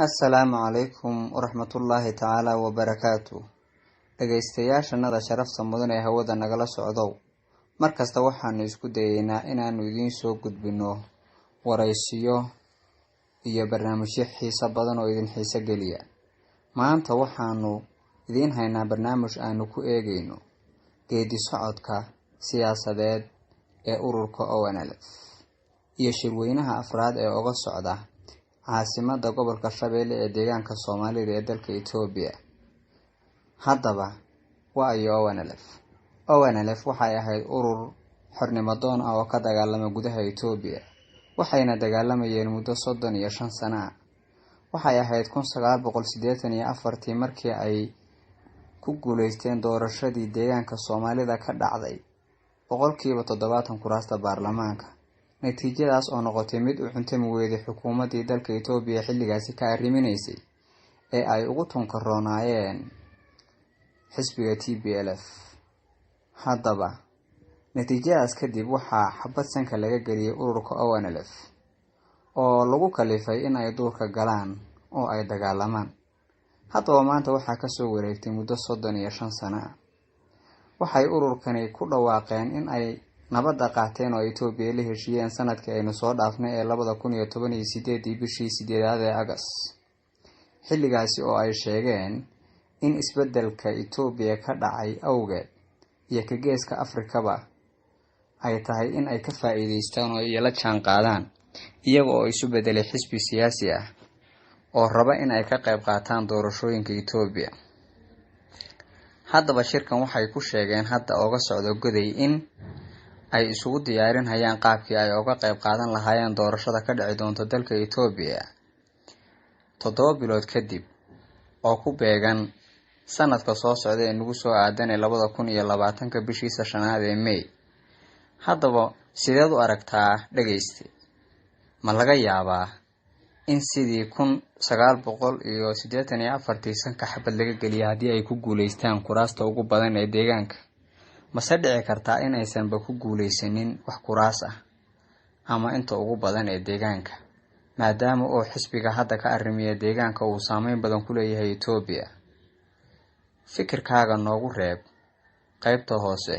Assalaamu calaykum waraxmatullaahi tacaala wabarakaatuh. Dhegaystayaashannada sharafta mudan ee hawada nagala socdow, markasta waxaanu isku dayeynaa inaanu idiin soo gudbino waraysiyo iyo barnaamijyo xiiso badan oo idin xiiso geliya. Maanta waxaanu idiin haynaa barnaamij aanu ku eegayno geedi socodka siyaasadeed ee ururka ONLF iyo shirweynaha afraad ee uga socda caasimada gobolka Shabeelle ee deegaanka Soomaalida ee dalka Itoobiya. Haddaba waa ONLF. ONLF waxay ahayd urur xornimo doon ah oo ka dagaalama gudaha Itoobiya, waxayna dagaalamayeen muddo 35 sano ah. Waxay ahayd 1984 markii ay ku guuleysteen doorashadii deegaanka Soomaalida ka dhacday 70% kuraasta baarlamaanka. Natiijadaas oo noqotay mid u cuntami weyday xukuumadii dalka Itoobiya xilligaasi ka arriminaysay ee ay ugu tunkaroonayeen xisbiga TPLF. Haddaba natiijadaas kadib waxaa xabad sanka laga geliyay ururka ONLF oo lagu kalifay in ay duurka galaan oo ay dagaalamaan. Haddaba maanta waxaa kasoo wareegtay muddo 35 sano ah. Waxay ururkani ku dhawaaqeen in ay nabadda qaateen oo Itoobiya la heshiiyeen sanadkii aynu soo dhaafnay ee 2018 bishii 8 ee August. Xilligaasi oo ay sheegeen in isbeddelka Itoobiya ka dhacay awgeed iyo ka geeska Afrikaba ay tahay in ay ka faa'iideystaan oo ay la jaan qaadaan iyaga oo isu beddelay xisbi siyaasi ah oo raba in ay ka qayb qaataan doorashooyinka Itoobiya. Haddaba shirkan waxay ku sheegeen hadda uga socdo goday in ay isugu diyaarinayaan qaabkii ay uga qayb qaadan lahaayeen doorashada ka dhici doonta dalka Itoobiya 7 bilood kadib oo ku beegan sanadka soo socda ee nagu soo aadan 2020 bishii 5 ee May. Haddaba sideed u aragtaa dhageyste? Ma laga yaabaa in sidii 1984 sanka xabad laga geliyo haddii ay ku guuleystaan kuraasta ugu badan ee deegaanka? Mase dhici kartaa in aysanba ku guuleysanin wax kuraas ah ama inta ugu badan ee deegaanka, maadaama oo xisbiga hadda ka arrimiya deegaanka uu saameyn badan ku leeyahay Itoobiya? Fikirkaaga noogu reeb qaybta hoose